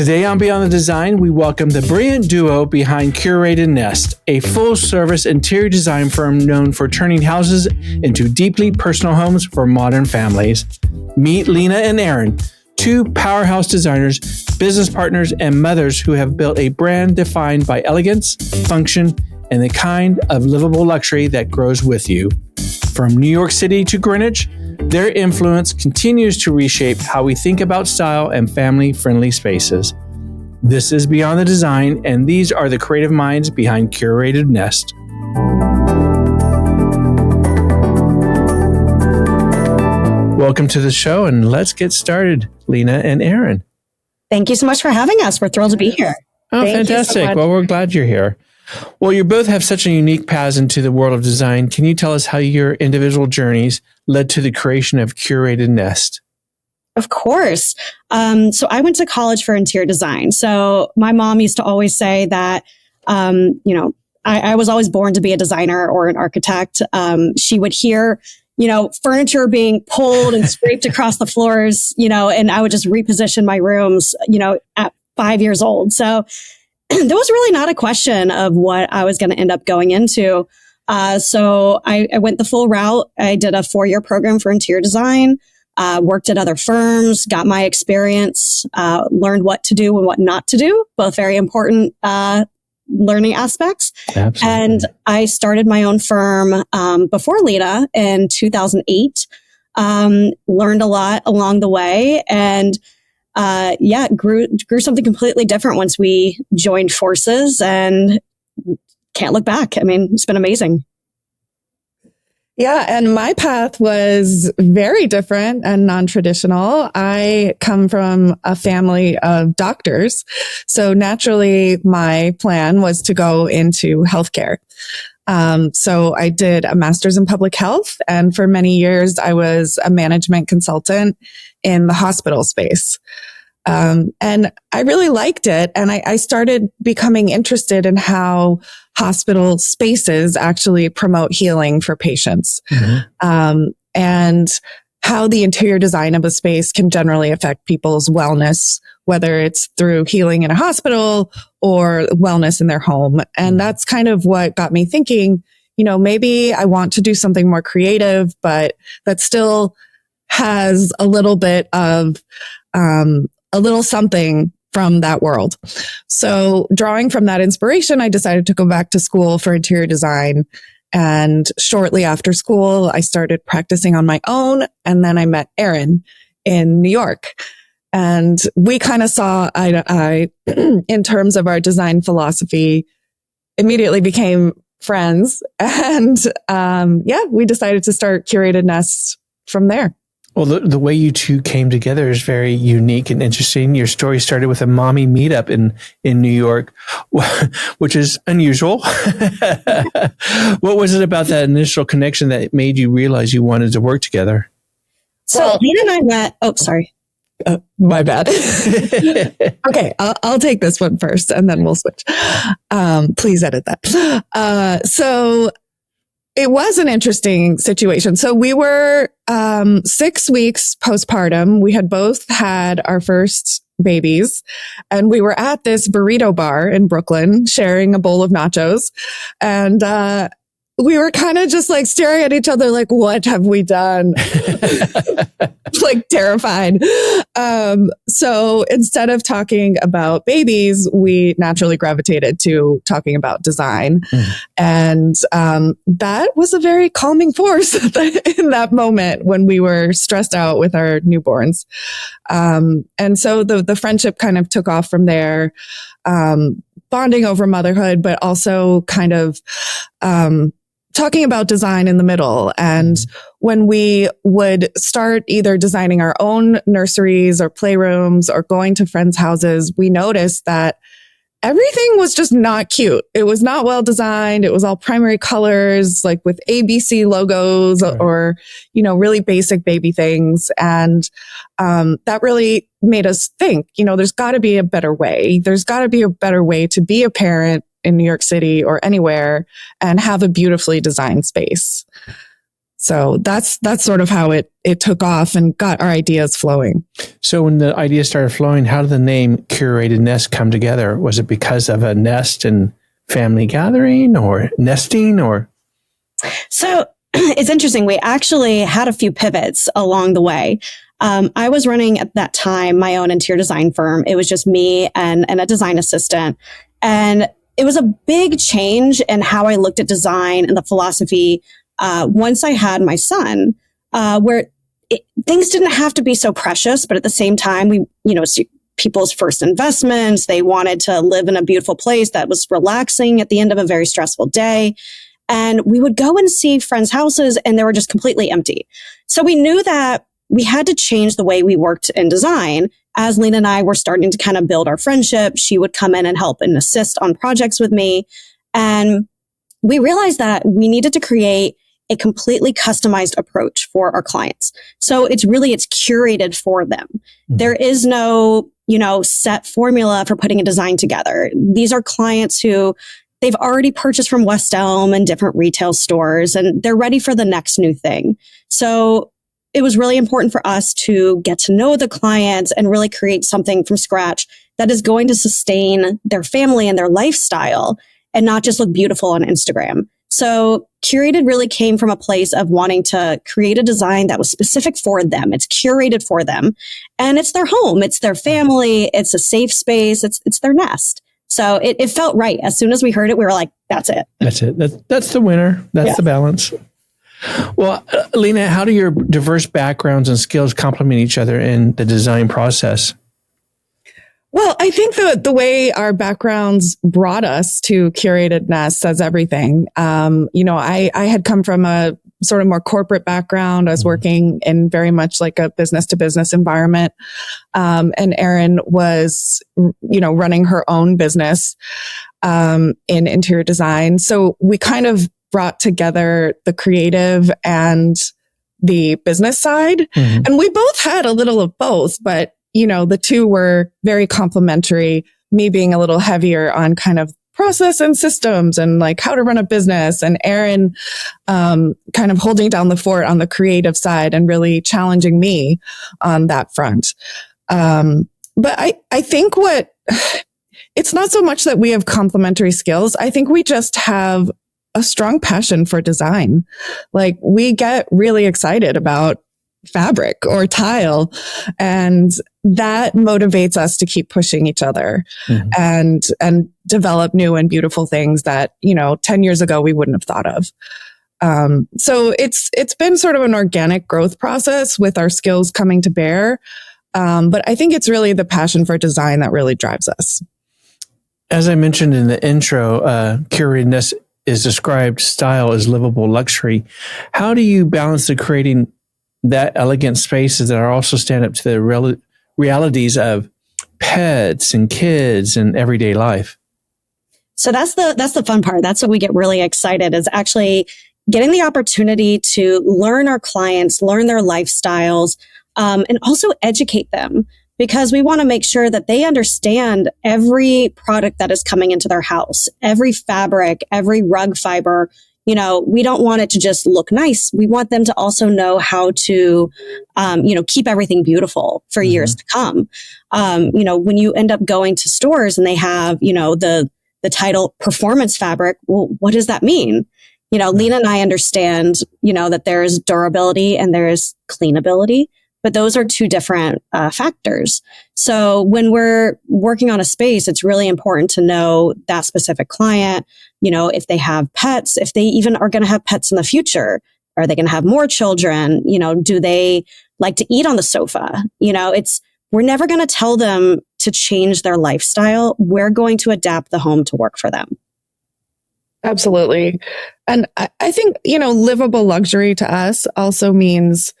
Today on Beyond the Design, we welcome the brilliant duo behind Curated Nest, a full-service interior design firm known for turning houses into deeply personal homes for modern families. Meet Lina and Erin, two powerhouse designers, business partners, and mothers who have built a brand defined by elegance, function, and the kind of livable luxury that grows with you. From New York City to Greenwich, their influence continues to reshape how we think about style and family-friendly spaces. This is Beyond the Design, and these are the creative minds behind Curated Nest. Welcome to the show, and let's get started, Lina and Erin. Thank you so much for having us. We're thrilled to be here. Oh, fantastic. Well, we're glad you're here. Well, you both have such a unique paths into the world of design. Can you tell us how your individual journeys led to the creation of Curated Nest? Of course. So I went to college for interior design. So my mom used to always say that, I was always born to be a designer or an architect. She would hear, furniture being pulled and scraped across the floors, and I would just reposition my rooms, at 5 years old. So there was really not a question of what I was going to end up going into. So I went the full route. I did a 4-year program for interior design, worked at other firms, got my experience, learned what to do and what not to do, both very important learning aspects. Absolutely. And I started my own firm before Lina in 2008, learned a lot along the way, and grew something completely different once we joined forces, and can't look back. I mean, it's been amazing. Yeah, and my path was very different and non-traditional. I come from a family of doctors, so naturally my plan was to go into healthcare. So I did a master's in public health, and for many years I was a management consultant in the hospital space. And I really liked it. And I started becoming interested in how hospital spaces actually promote healing for patients. Mm-hmm. And how the interior design of a space can generally affect people's wellness, whether it's through healing in a hospital or wellness in their home. And that's kind of what got me thinking, maybe I want to do something more creative, but that still has a little bit of, a little something from that world. So drawing from that inspiration, I decided to go back to school for interior design. And shortly after school, I started practicing on my own. And then I met Erin in New York. And we kind of saw eye to eye in terms of our design philosophy, immediately became friends. And we decided to start Curated Nest from there. Well, the way you two came together is very unique and interesting. Your story started with a mommy meetup in New York, which is unusual. What was it about that initial connection that made you realize you wanted to work together? So Lina and I met. Oh, sorry. My bad. Okay, I'll take this one first, and then we'll switch. Please edit that. So it was an interesting situation. So we were 6 weeks postpartum. We had both had our first babies, and we were at this burrito bar in Brooklyn sharing a bowl of nachos. And we were kind of just like staring at each other like, what have we done? Like terrified. So instead of talking about babies, we naturally gravitated to talking about design. And that was a very calming force in that moment when we were stressed out with our newborns. And so the friendship kind of took off from there, bonding over motherhood, but also kind of talking about design in the middle. And when we would start either designing our own nurseries or playrooms or going to friends' houses, we noticed that everything was just not cute. It was not well designed. It was all primary colors, like with ABC logos or, really basic baby things. And that really made us think, there's got to be a better way. There's got to be a better way to be a parent in New York City or anywhere and have a beautifully designed space. So that's sort of how it took off and got our ideas flowing. So when the ideas started flowing, how did the name Curated Nest come together? Was it because of a nest and family gathering or nesting or? So it's interesting. We actually had a few pivots along the way. I was running at that time my own interior design firm. It was just me and a design assistant. And it was a big change in how I looked at design and the philosophy once I had my son, where things didn't have to be so precious, but at the same time, people's first investments, they wanted to live in a beautiful place that was relaxing at the end of a very stressful day. And we would go and see friends' houses and they were just completely empty. So we knew that we had to change the way we worked in design. As Lina and I were starting to kind of build our friendship, she would come in and help and assist on projects with me. And we realized that we needed to create a completely customized approach for our clients. So it's curated for them. Mm-hmm. There is no, set formula for putting a design together. These are clients who they've already purchased from West Elm and different retail stores, and they're ready for the next new thing. So it was really important for us to get to know the clients and really create something from scratch that is going to sustain their family and their lifestyle and not just look beautiful on Instagram. So Curated really came from a place of wanting to create a design that was specific for them. It's curated for them and it's their home. It's their family. It's a safe space. It's their nest. So it felt right. As soon as we heard it, we were like, that's it. That's it. That's the winner. That's the balance. Well, Lina, how do your diverse backgrounds and skills complement each other in the design process? Well, I think the way our backgrounds brought us to Curated Nest says everything. I had come from a sort of more corporate background. I was working in very much like a business to business environment. And Erin was, running her own business, in interior design. So we kind of brought together the creative and the business side. Mm-hmm. And we both had a little of both, but the two were very complementary, me being a little heavier on kind of process and systems and like how to run a business, and Erin kind of holding down the fort on the creative side and really challenging me on that front. But I think it's not so much that we have complementary skills. I think we just have a strong passion for design. Like we get really excited about fabric or tile, and that motivates us to keep pushing each other and develop new and beautiful things that 10 years ago we wouldn't have thought of. So it's been sort of an organic growth process with our skills coming to bear, but I think it's really the passion for design that really drives us. As I mentioned in the intro, Curated Nest is described style as livable luxury. How do you balance the creating that elegant spaces that are also stand up to the realities of pets and kids and everyday life? So that's the fun part. That's what we get really excited, is actually getting the opportunity to learn our clients, learn their lifestyles, and also educate them, because we want to make sure that they understand every product that is coming into their house, every fabric, every rug fiber. We don't want it to just look nice. We want them to also know how to, keep everything beautiful for years to come. When you end up going to stores and they have, the title performance fabric, well, what does that mean? Lina and I understand, that there's durability and there's cleanability, but those are two different factors. So when we're working on a space, it's really important to know that specific client, if they have pets, if they even are going to have pets in the future. Are they going to have more children? Do they like to eat on the sofa? We're never going to tell them to change their lifestyle. We're going to adapt the home to work for them. Absolutely. And I think, livable luxury to us also means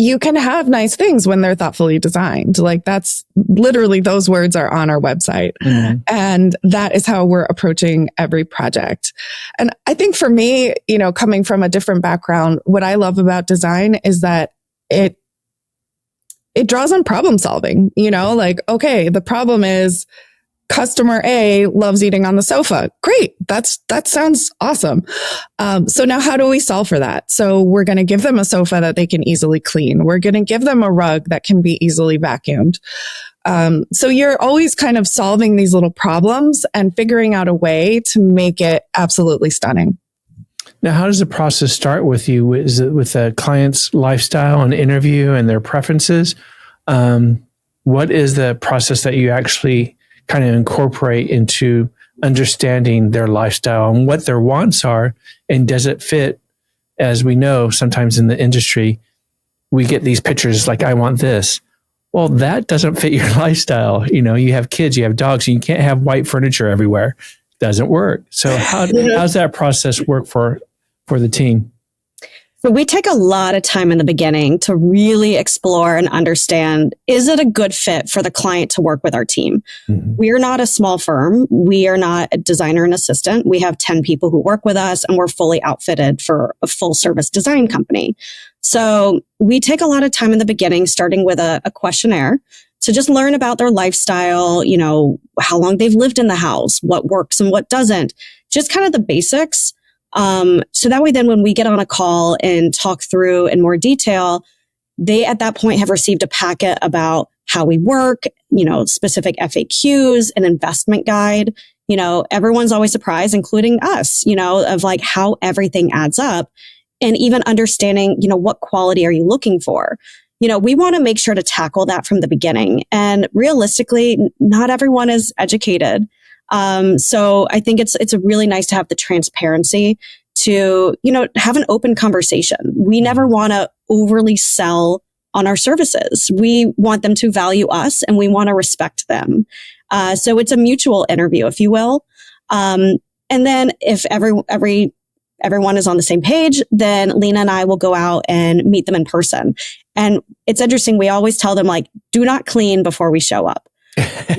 you can have nice things when they're thoughtfully designed. Like that's literally, those words are on our website. Mm-hmm. And that is how we're approaching every project. And I think for me, coming from a different background, what I love about design is that it draws on problem solving, like, okay, the problem is customer A loves eating on the sofa. Great. That sounds awesome. So now how do we solve for that? So we're going to give them a sofa that they can easily clean. We're going to give them a rug that can be easily vacuumed. So you're always kind of solving these little problems and figuring out a way to make it absolutely stunning. Now, how does the process start with you? Is it with a client's lifestyle and interview and their preferences? What is the process that you actually kind of incorporate into understanding their lifestyle and what their wants are? And does it fit? As we know, sometimes in the industry, we get these pictures like, I want this. Well, that doesn't fit your lifestyle. You know, you have kids, you have dogs, and you can't have white furniture everywhere. Doesn't work. So how's that process work for the team? So we take a lot of time in the beginning to really explore and understand, is it a good fit for the client to work with our team? Mm-hmm. We are not a small firm. We are not a designer and assistant. We have 10 people who work with us, and we're fully outfitted for a full service design company. So we take a lot of time in the beginning, starting with a questionnaire to just learn about their lifestyle, you know, how long they've lived in the house, what works and what doesn't, just kind of the basics. So that way, then when we get on a call and talk through in more detail, they at that point have received a packet about how we work, you know, specific FAQs, an investment guide. You know, everyone's always surprised, including us, you know, of like how everything adds up, and even understanding, you know, what quality are you looking for? You know, we want to make sure to tackle that from the beginning. And realistically, not everyone is educated. So I think it's really nice to have the transparency to, you know, have an open conversation. We never want to overly sell on our services. We want them to value us, and we want to respect them. So it's a mutual interview, if you will. And then if everyone is on the same page, then Lina and I will go out and meet them in person. And it's interesting. We always tell them, like, do not clean before we show up.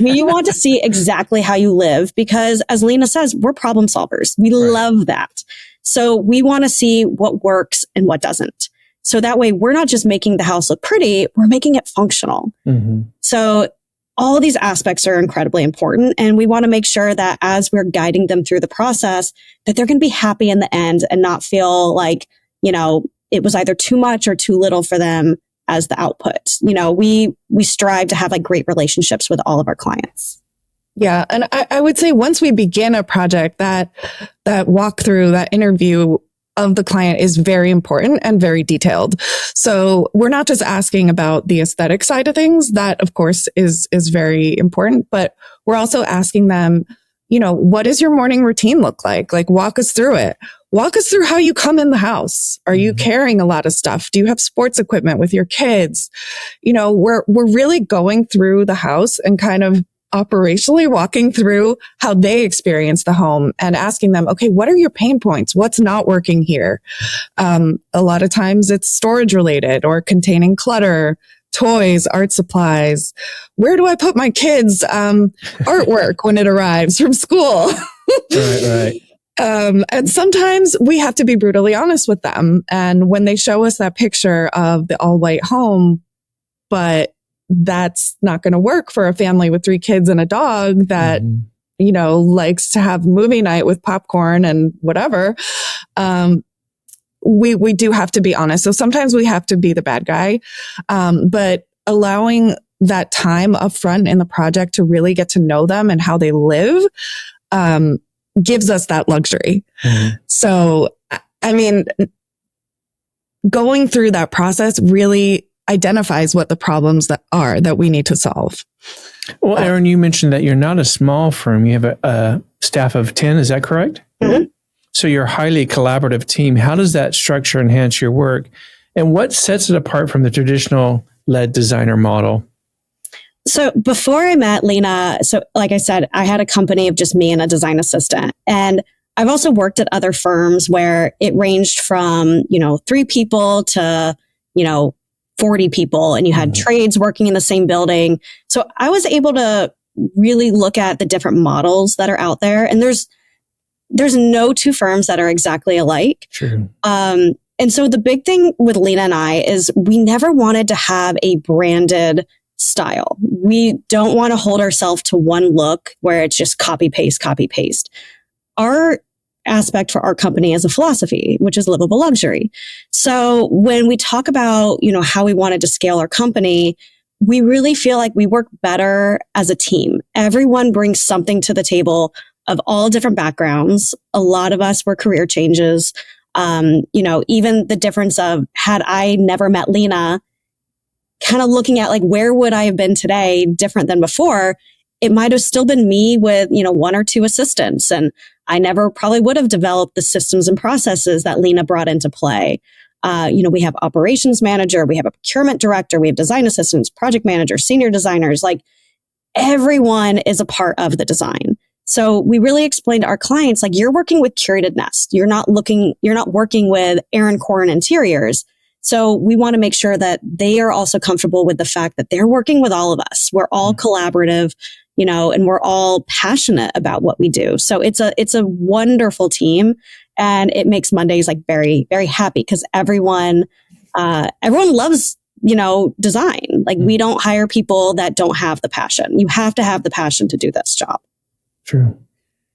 We want to see exactly how you live, because as Lina says, we're problem solvers. We love that. So we want to see what works and what doesn't. So that way we're not just making the house look pretty, we're making it functional. Mm-hmm. So all of these aspects are incredibly important. And we want to make sure that as we're guiding them through the process, that they're going to be happy in the end and not feel like, you know, it was either too much or too little for them as the output. You know, we strive to have like great relationships with all of our clients. Yeah. And I would say once we begin a project, that walkthrough, that interview of the client is very important and very detailed. So we're not just asking about the aesthetic side of things. That of course is very important, but we're also asking them, you know, what does your morning routine look like? Like, walk us through it. Walk us through how you come in the house. Are you carrying a lot of stuff? Do you have sports equipment with your kids? You know, we're really going through the house and kind of operationally walking through how they experience the home and asking them, okay, what are your pain points? What's not working here? A lot of times it's storage related or containing clutter, toys, art supplies. Where do I put my kids' artwork when it arrives from school? Right. And sometimes we have to be brutally honest with them. And when they show us that picture of the all white home, but that's not going to work for a family with 3 kids and a dog that, you know, likes to have movie night with popcorn and whatever. We do have to be honest. So sometimes we have to be the bad guy. But allowing that time up front in the project to really get to know them and how they live, gives us that luxury. So, I mean, going through that process really identifies what the problems that we need to solve. Well, Erin, you mentioned that you're not a small firm. You have a staff of 10. Is that correct? Mm-hmm. So you're a highly collaborative team. How does that structure enhance your work? And what sets it apart from the traditional lead designer model? So before I met Lina, so like I said, I had a company of just me and a design assistant. And I've also worked at other firms where it ranged from, 3 people to, 40 people, and you had trades working in the same building. So I was able to really look at the different models that are out there. And there's no 2 firms that are exactly alike. True. And so the big thing with Lina and I is we never wanted to have a branded style. We don't want to hold ourselves to one look where it's just copy, paste. Our aspect for our company is a philosophy, which is livable luxury. So when we talk about, how we wanted to scale our company, we really feel like we work better as a team. Everyone brings something to the table of all different backgrounds. A lot of us were career changes. Even the difference of had I never met Lina, kind of looking at like, where would I have been today different than before? It might have still been me with, one or two assistants. And I never probably would have developed the systems and processes that Lina brought into play. We have operations manager, we have a procurement director, we have design assistants, project managers, senior designers, like everyone is a part of the design. So we really explain to our clients, like you're working with Curated Nest. You're not working with Erin Interiors. So we want to make sure that they are also comfortable with the fact that they're working with all of us. We're all collaborative, and we're all passionate about what we do. So it's a wonderful team, and it makes Mondays like very, very happy because everyone loves, design. Like we don't hire people that don't have the passion. You have to have the passion to do this job. True.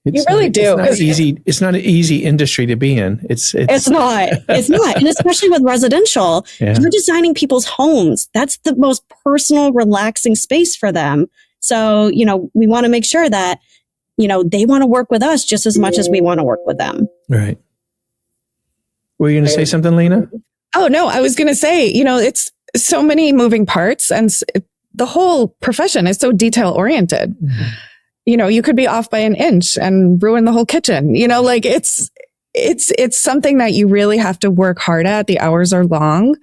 You really do. It's not an easy industry to be in. It's not. And especially with residential, you're designing people's homes. That's the most personal, relaxing space for them. So, we want to make sure that, they want to work with us just as much as we want to work with them. Right. Were you going to say something, Lina? Oh, no, I was going to say, it's so many moving parts and the whole profession is so detail oriented. Mm-hmm. You could be off by an inch and ruin the whole kitchen. It's something that you really have to work hard at. The hours are long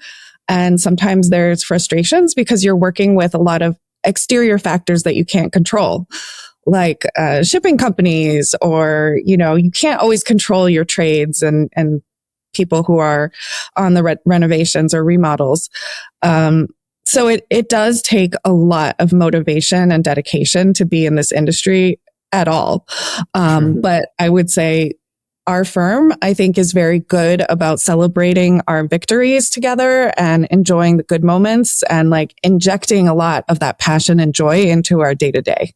and sometimes there's frustrations because you're working with a lot of exterior factors that you can't control, like shipping companies, or, you can't always control your trades and people who are on the renovations or remodels. So it does take a lot of motivation and dedication to be in this industry at all. But I would say our firm, I think, is very good about celebrating our victories together and enjoying the good moments and like injecting a lot of that passion and joy into our day to day.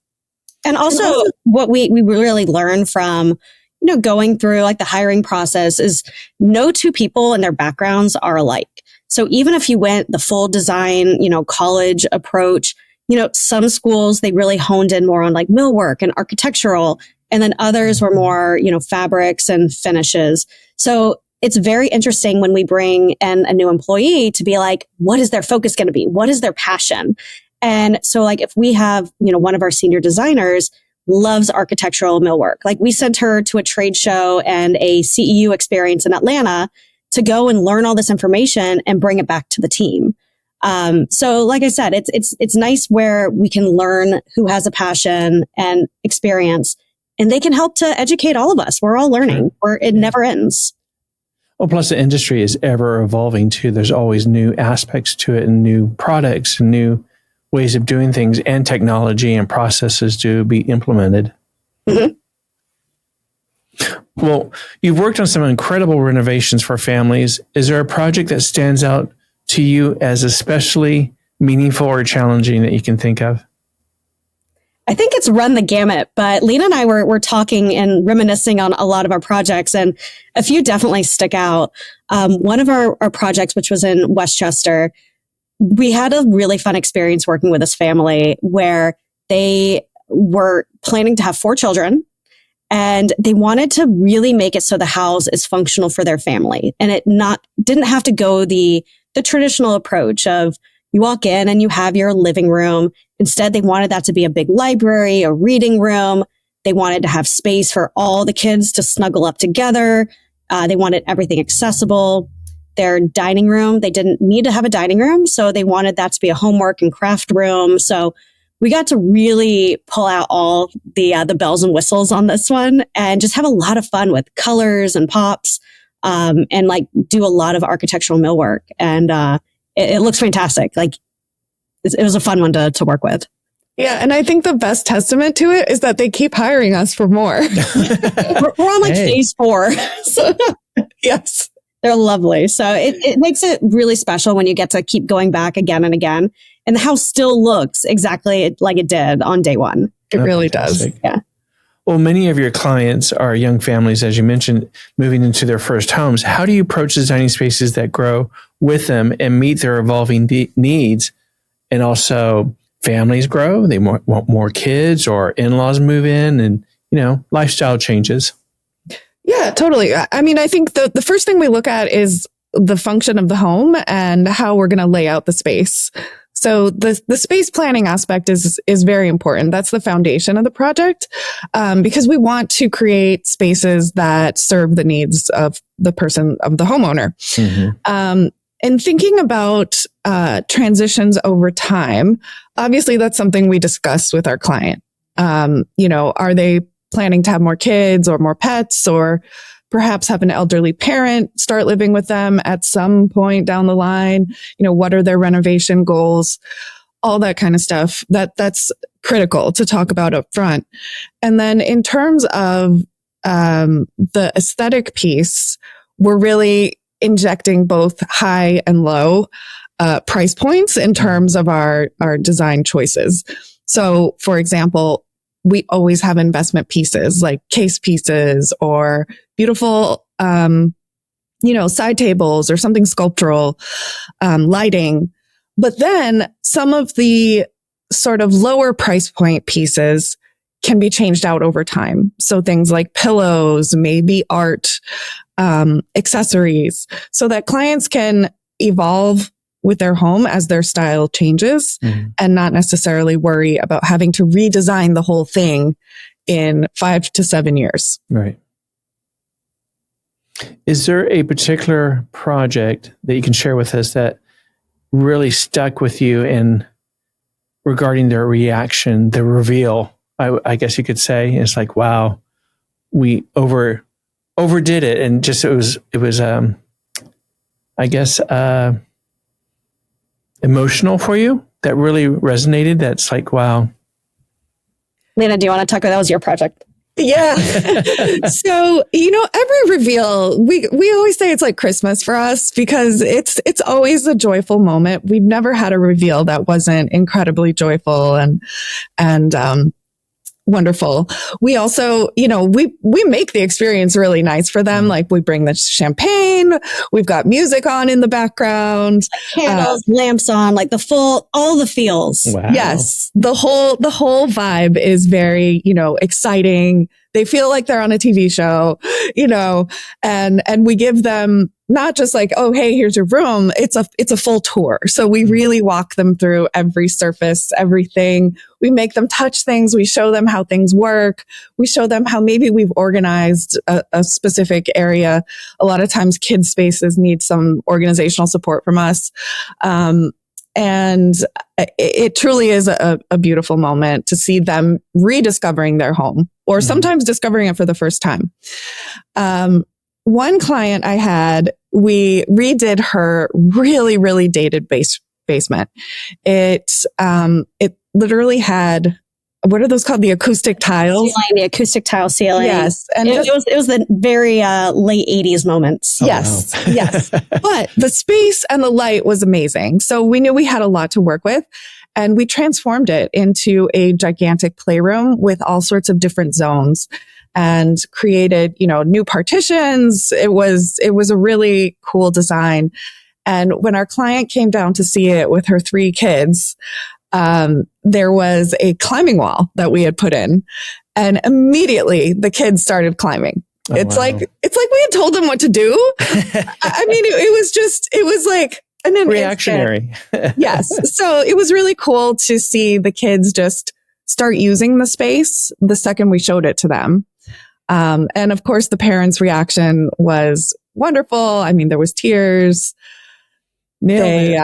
And also what we really learn from, going through like the hiring process is no two people and their backgrounds are alike. So even if you went the full design, college approach, some schools, they really honed in more on like millwork and architectural, and then others were more, fabrics and finishes. So it's very interesting when we bring in a new employee to be like, what is their focus going to be? What is their passion? And so like if we have, one of our senior designers loves architectural millwork, like we sent her to a trade show and a CEU experience in Atlanta to go and learn all this information and bring it back to the team. So like I said, it's nice where we can learn who has a passion and experience, and they can help to educate all of us. We're all learning, it never ends. Well, plus the industry is ever evolving too. There's always new aspects to it and new products and new ways of doing things and technology and processes to be implemented. Mm-hmm. Well, you've worked on some incredible renovations for families. Is there a project that stands out to you as especially meaningful or challenging that you can think of? I think it's run the gamut, but Lina and I were talking and reminiscing on a lot of our projects, and a few definitely stick out. One of our projects, which was in Westchester, we had a really fun experience working with this family where they were planning to have 4 children. And they wanted to really make it so the house is functional for their family. And it didn't have to go the traditional approach of you walk in and you have your living room. Instead, they wanted that to be a big library, a reading room. They wanted to have space for all the kids to snuggle up together. They wanted everything accessible. Their dining room, they didn't need to have a dining room. So they wanted that to be a homework and craft room. So we got to really pull out all the bells and whistles on this one and just have a lot of fun with colors and pops, and like do a lot of architectural millwork. And it looks fantastic. Like it was a fun one to work with. Yeah. And I think the best testament to it is that they keep hiring us for more. we're on like phase 4. So, yes. They're lovely. So it makes it really special when you get to keep going back again and again. and the house still looks exactly like it did on day one. It really does. Yeah. Well, many of your clients are young families, as you mentioned, moving into their first homes. How do you approach designing spaces that grow with them and meet their evolving needs? And also, families grow, they want more kids, or in-laws move in, and, lifestyle changes. Yeah, totally. I mean, I think the first thing we look at is the function of the home and how we're going to lay out the space. So the space planning aspect is very important. That's the foundation of the project, because we want to create spaces that serve the needs of the person, of the homeowner. Mm-hmm. And thinking about transitions over time, obviously that's something we discuss with our client. Are they planning to have more kids or more pets, or perhaps have an elderly parent start living with them at some point down the line? What are their renovation goals? All that kind of stuff. That's critical to talk about up front. And then in terms of the aesthetic piece, we're really injecting both high and low price points in terms of our design choices. So, for example, we always have investment pieces like case pieces or beautiful, side tables or something sculptural, lighting. But then some of the sort of lower price point pieces can be changed out over time. So things like pillows, maybe art, accessories, so that clients can evolve with their home as their style changes, and not necessarily worry about having to redesign the whole thing in 5 to 7 years. Right. Is there a particular project that you can share with us that really stuck with you in regarding their reaction, the reveal? I guess you could say it's like, wow, we overdid it, and just it was I guess emotional for you, that really resonated. That's like, wow. Lina, do you want to talk about that was your project? Yeah. So, every reveal, we always say it's like Christmas for us, because it's always a joyful moment. We've never had a reveal that wasn't incredibly joyful and wonderful. We also, we make the experience really nice for them. Like, we bring the champagne, we've got music on in the background, candles, lamps on, like all the feels. Wow. Yes. The whole vibe is very, exciting. They feel like they're on a TV show, and we give them not just like, oh, hey, here's your room. It's a full tour. So we really walk them through every surface, everything. We make them touch things. We show them how things work. We show them how maybe we've organized a specific area. A lot of times kids spaces need some organizational support from us. And it truly is a beautiful moment to see them rediscovering their home, or sometimes discovering it for the first time. One client I had, we redid her really, really dated basement. It literally had, what are those called? The acoustic tiles? The acoustic tile ceiling. Yes. And it was the very late 80s moments. Oh, yes. wow. Yes. But the space and the light was amazing. So we knew we had a lot to work with. And we transformed it into a gigantic playroom with all sorts of different zones, and created, new partitions. It was a really cool design. And when our client came down to see it with her 3 kids, there was a climbing wall that we had put in, and immediately the kids started climbing. Oh, it's wow. like we had told them what to do. I mean, it was like an reactionary. Yes. So it was really cool to see the kids just start using the space the second we showed it to them. And of course, the parents' reaction was wonderful. I mean, there was tears. They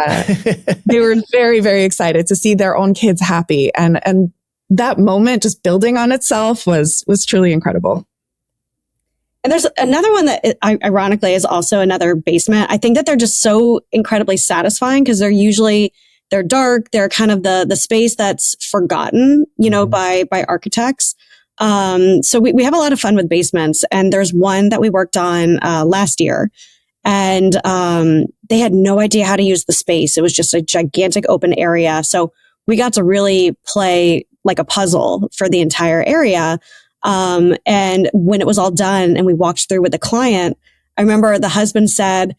were very, very excited to see their own kids happy. And that moment just building on itself was truly incredible. And there's another one that ironically is also another basement. I think that they're just so incredibly satisfying because they're dark. They're kind of the space that's forgotten, by architects. So we have a lot of fun with basements, and there's one that we worked on last year, and they had no idea how to use the space. It was just a gigantic open area. So we got to really play like a puzzle for the entire area. And when it was all done and we walked through with the client, I remember the husband said,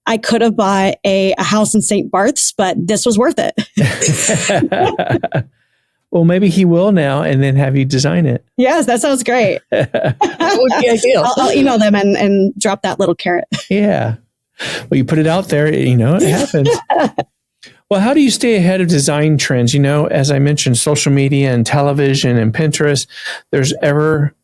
I could have bought a house in St. Barth's, but this was worth it. Well, maybe he will now and then have you design it. Yes, that sounds great. That would be ideal. I'll email them and drop that little carrot. Yeah. Well, you put it out there, it happens. Well, how do you stay ahead of design trends? As I mentioned, social media and television and Pinterest, there's ever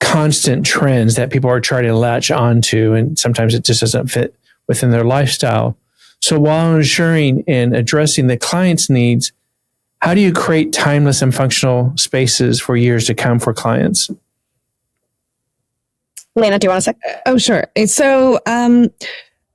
constant trends that people are trying to latch onto, and sometimes it just doesn't fit within their lifestyle. So while ensuring and addressing the client's needs, how do you create timeless and functional spaces for years to come for clients? Lina, do you want to say? Oh, sure. So,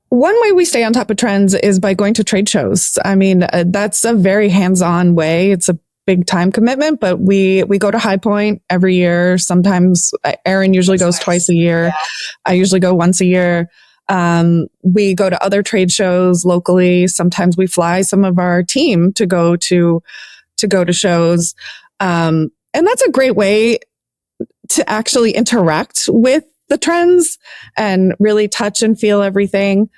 one way we stay on top of trends is by going to trade shows. I mean, that's a very hands-on way. It's a big time commitment, but we go to High Point every year. Sometimes Erin usually goes twice a year. Yeah. I usually go once a year. We go to other trade shows locally. Sometimes we fly some of our team to go to shows. And that's a great way to actually interact with the trends and really touch and feel everything.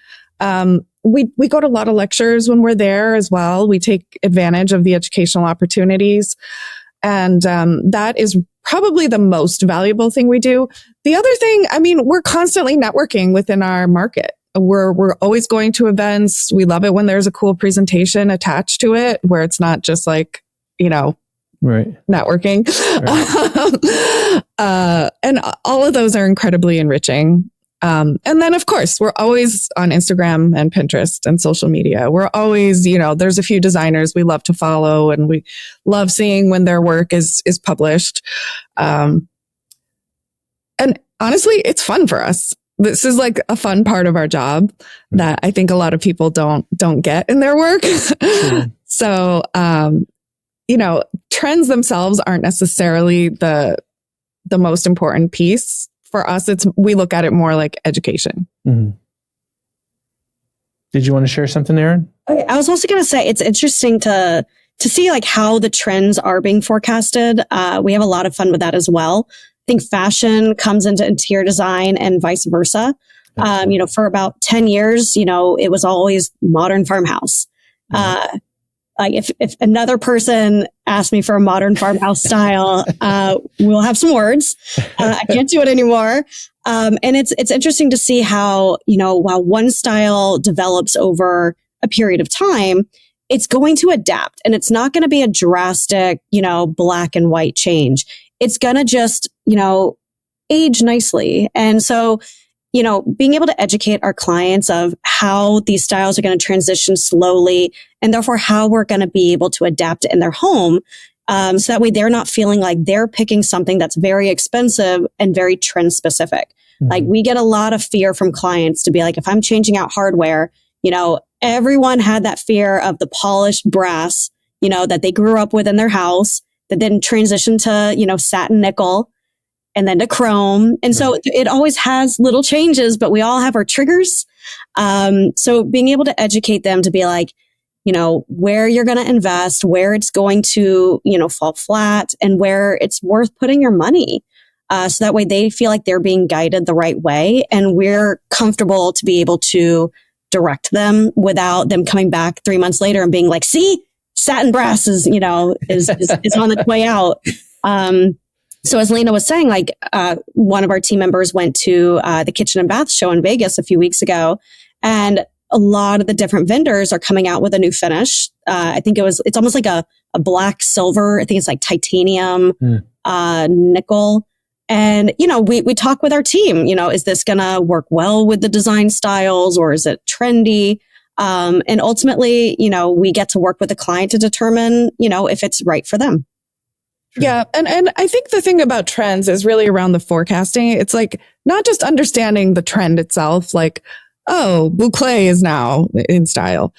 We go to a lot of lectures when we're there as well. We take advantage of the educational opportunities. And that is probably the most valuable thing we do. The other thing, we're constantly networking within our market. We're always going to events. We love it when there's a cool presentation attached to it, where it's not just like, right, networking. Right. And all of those are incredibly enriching. And then, of course, we're always on Instagram and Pinterest and social media. We're always, there's a few designers we love to follow, and we love seeing when their work is published. And honestly, it's fun for us. This is like a fun part of our job that I think a lot of people don't get in their work. Sure. So, trends themselves aren't necessarily the most important piece. For us, we look at it more like education. Mm-hmm. Did you want to share something, Erin? Okay, I was also going to say it's interesting to see like how the trends are being forecasted. We have a lot of fun with that as well. I think fashion comes into interior design and vice versa. For about 10 years, it was always modern farmhouse. Mm-hmm. Like if another person asked me for a modern farmhouse style, we'll have some words. I can't do it anymore. And it's interesting to see how, while one style develops over a period of time, it's going to adapt, and it's not going to be a drastic, black and white change. It's going to just, age nicely. And so, being able to educate our clients of how these styles are going to transition slowly, and therefore how we're going to be able to adapt it in their home. So that way they're not feeling like they're picking something that's very expensive and very trend specific. Mm-hmm. Like we get a lot of fear from clients to be like, if I'm changing out hardware, everyone had that fear of the polished brass, that they grew up with in their house that then transitioned to, satin nickel, and then to chrome. And so it always has little changes, but we all have our triggers. So being able to educate them to be like, where you're going to invest, where it's going to, fall flat, and where it's worth putting your money. So that way they feel like they're being guided the right way, and we're comfortable to be able to direct them without them coming back 3 months later and being like, see, satin brass is on the way out. So as Lina was saying, like, one of our team members went to the kitchen and bath show in Vegas a few weeks ago, and a lot of the different vendors are coming out with a new finish. I think it's almost like a black silver. I think it's like titanium, nickel. And, we talk with our team, is this going to work well with the design styles, or is it trendy? And ultimately, we get to work with the client to determine, if it's right for them. Yeah. And I think the thing about trends is really around the forecasting. It's like not just understanding the trend itself, like, oh, boucle is now in style.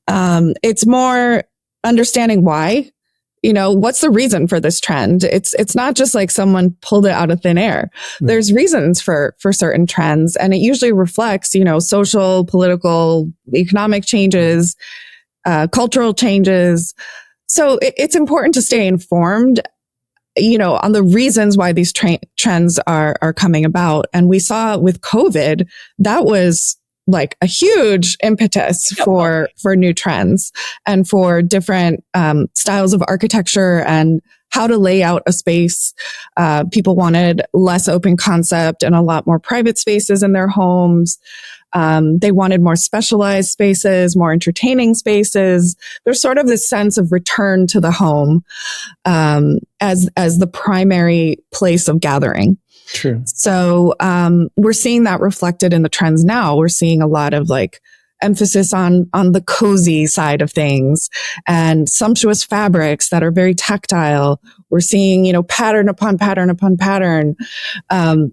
It's more understanding why what's the reason for this trend? It's not just like someone pulled it out of thin air. There's reasons for certain trends, and it usually reflects, social, political, economic changes, cultural changes. So it's important to stay informed, on the reasons why these trends are coming about. And we saw with COVID, that was like a huge impetus for new trends and for different styles of architecture and how to lay out a space. People wanted less open concept and a lot more private spaces in their homes. They wanted more specialized spaces, more entertaining spaces. There's sort of this sense of return to the home as the primary place of gathering. True. So we're seeing that reflected in the trends now. We're seeing a lot of like emphasis on the cozy side of things and sumptuous fabrics that are very tactile. We're seeing, pattern upon pattern upon pattern.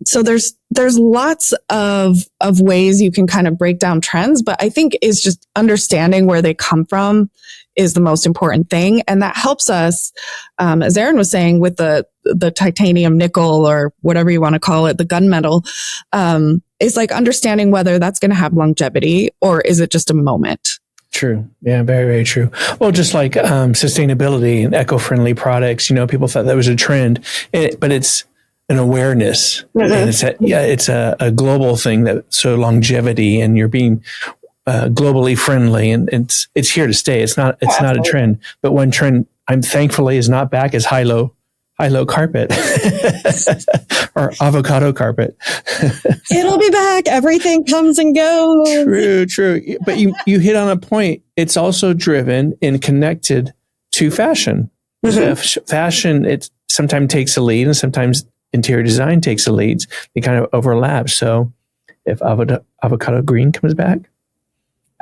So there's lots of ways you can kind of break down trends, but I think is just understanding where they come from is the most important thing. And that helps us, as Erin was saying, with the titanium nickel or whatever you want to call it, the gunmetal, is like understanding whether that's going to have longevity or is it just a moment. True. Yeah, very, very true. Well, just like sustainability and eco-friendly products, people thought that was a trend, but it's an awareness. Mm-hmm. And it's a global thing, so longevity, and you're being globally friendly, and it's here to stay. It's not a trend, but one trend I'm thankfully is not back is high-low carpet or avocado carpet. It'll be back. Everything comes and goes. True. But you hit on a point. It's also driven and connected to fashion. Mm-hmm. So fashion, it sometimes takes a lead, and sometimes interior design takes a lead. They kind of overlap. So if avocado green comes back,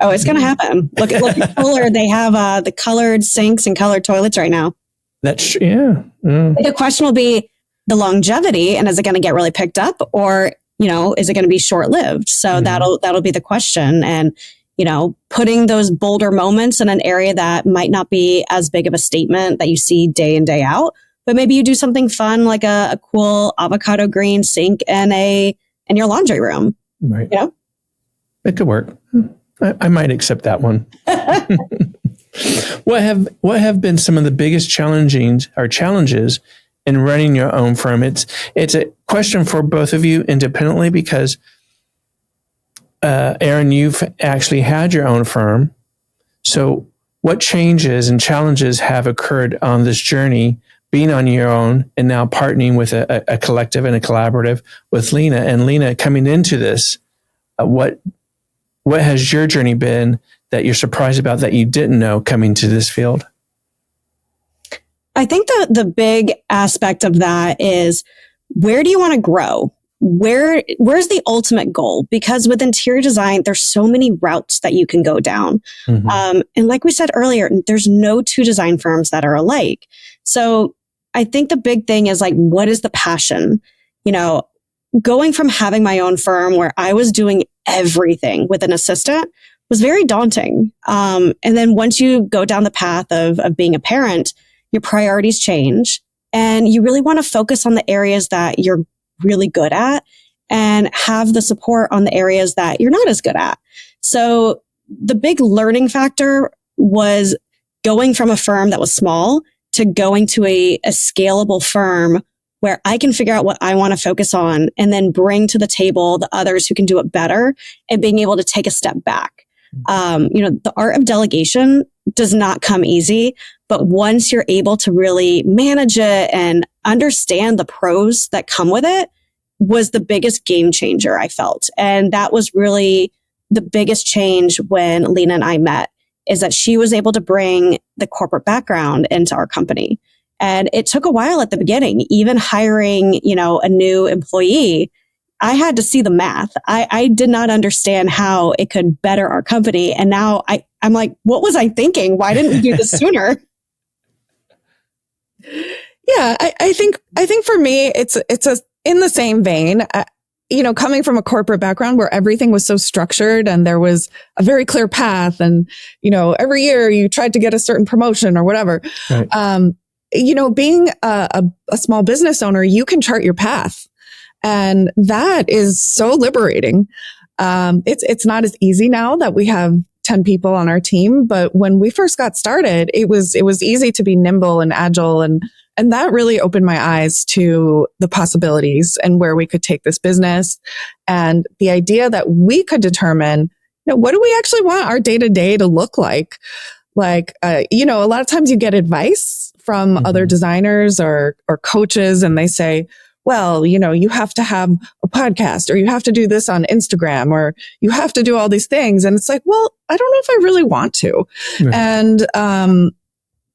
oh, it's going to happen. Look at color. They have the colored sinks and colored toilets right now. That's yeah. Mm. The question will be the longevity, and is it going to get really picked up, or is it going to be short lived? So that'll be the question. And putting those bolder moments in an area that might not be as big of a statement that you see day in, day out, but maybe you do something fun like a cool avocado green sink in your laundry room. Right. It could work. I might accept that one. What have been some of the biggest challenges in running your own firm? It's a question for both of you independently because, Erin, you've actually had your own firm. So what changes and challenges have occurred on this journey, being on your own and now partnering with a collective and a collaborative with Lina? And Lina, coming into this, what has your journey been that you're surprised about that you didn't know coming to this field? I think the big aspect of that is, where do you want to grow? Where's the ultimate goal? Because with interior design, there's so many routes that you can go down. Mm-hmm. And like we said earlier, there's no two design firms that are alike. So I think the big thing is like, what is the passion? Going from having my own firm where I was doing everything with an assistant was very daunting. And then once you go down the path of being a parent, your priorities change, and you really want to focus on the areas that you're really good at and have the support on the areas that you're not as good at. So the big learning factor was going from a firm that was small to going to a scalable firm where I can figure out what I want to focus on and then bring to the table the others who can do it better, and being able to take a step back. The art of delegation does not come easy, but once you're able to really manage it and understand the pros that come with it, was the biggest game changer I felt. And that was really the biggest change when Lina and I met, is that she was able to bring the corporate background into our company. And it took a while at the beginning, even hiring, a new employee. I had to see the math. I did not understand how it could better our company. And now I'm like, what was I thinking? Why didn't we do this sooner? Yeah, I think for me, it's in the same vein. Coming from a corporate background where everything was so structured and there was a very clear path, and every year you tried to get a certain promotion or whatever. Right. being a small business owner, you can chart your path. And that is so liberating. It's not as easy now that we have 10 people on our team, but when we first got started, it was easy to be nimble and agile. And that really opened my eyes to the possibilities and where we could take this business. And the idea that we could determine, what do we actually want our day to day to look like? Like, a lot of times you get advice from other designers or coaches, and they say, well, you have to have a podcast, or you have to do this on Instagram, or you have to do all these things. And it's like, well, I don't know if I really want to. Right. And,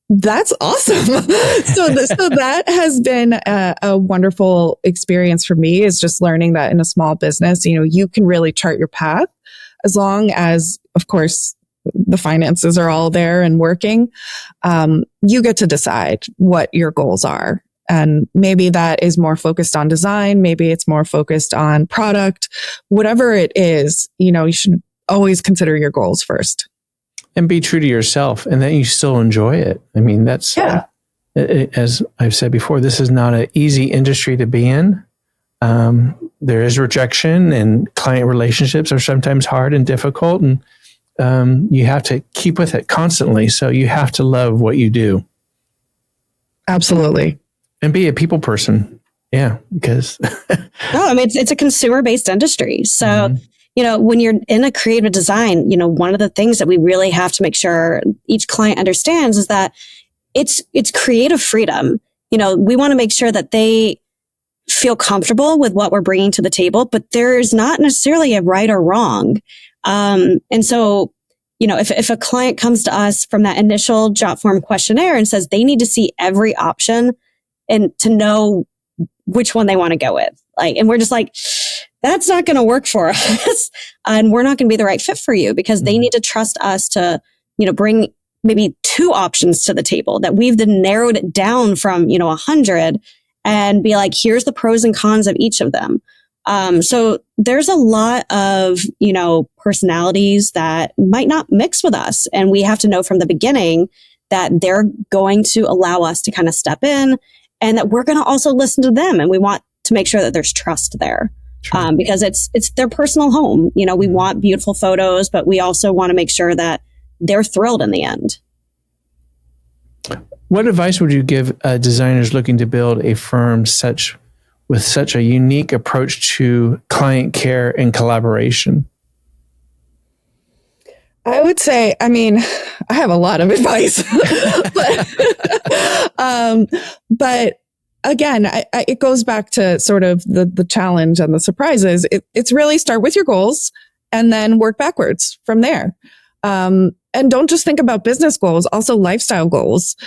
that's awesome. So that has been a wonderful experience for me, is just learning that in a small business, you can really chart your path, as long as, of course, the finances are all there and working. You get to decide what your goals are. And maybe that is more focused on design. Maybe it's more focused on product. Whatever it is, you should always consider your goals first. And be true to yourself, and then you still enjoy it. I mean, that's, as I've said before, this is not an easy industry to be in. There is rejection, and client relationships are sometimes hard and difficult, and you have to keep with it constantly. So you have to love what you do. Absolutely. And be a people person. Yeah, because it's a consumer-based industry. So, when you're in a creative design, one of the things that we really have to make sure each client understands is that it's creative freedom. We want to make sure that they feel comfortable with what we're bringing to the table, but there's not necessarily a right or wrong. And so, if a client comes to us from that initial job form questionnaire and says they need to see every option and to know which one they want to go with, and we're just like, that's not going to work for us. And we're not going to be the right fit for you, because they need to trust us to, bring maybe 2 options to the table, that we've then narrowed it down from, 100, and be like, here's the pros and cons of each of them. So there's a lot of, personalities that might not mix with us. And we have to know from the beginning that they're going to allow us to kind of step in, and that we're going to also listen to them. And we want to make sure that there's trust there. Because it's their personal home. We want beautiful photos, but we also want to make sure that they're thrilled in the end. What advice would you give designers looking to build a firm with such a unique approach to client care and collaboration? I would say, I have a lot of advice, but again, it goes back to sort of the challenge and the surprises. It's really start with your goals and then work backwards from there. And don't just think about business goals, also lifestyle goals.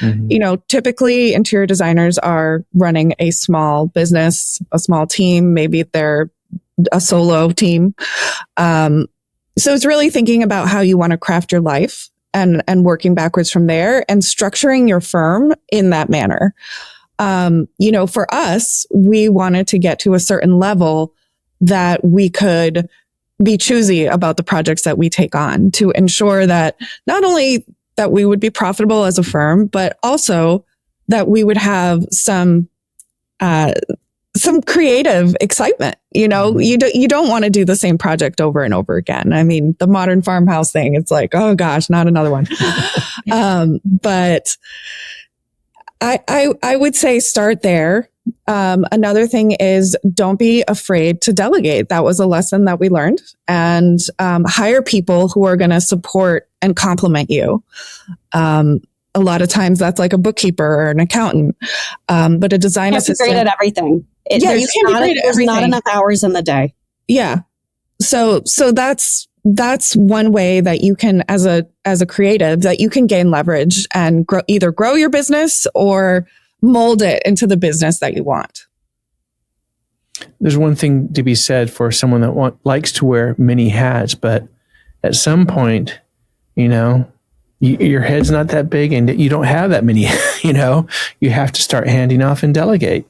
Typically interior designers are running a small business, a small team, maybe they're a solo team. So it's really thinking about how you want to craft your life and working backwards from there and structuring your firm in that manner. For us, we wanted to get to a certain level that we could be choosy about the projects that we take on, to ensure that not only that we would be profitable as a firm, but also that we would have some creative excitement. You don't want to do the same project over and over again. I mean, the modern farmhouse thing, it's like, oh gosh, not another one. But I would say start there. Another thing is don't be afraid to delegate. That was a lesson that we learned, and hire people who are going to support and complement you. A lot of times that's like a bookkeeper or an accountant, but a design assistant. You can't be great at everything. You can't be great at everything. There's not enough hours in the day. Yeah. So that's one way that you can, as a creative, that you can gain leverage and either grow your business or mold it into the business that you want. There's one thing to be said for someone that likes to wear many hats, but at some point, your head's not that big and you don't have that many, you have to start handing off and delegate.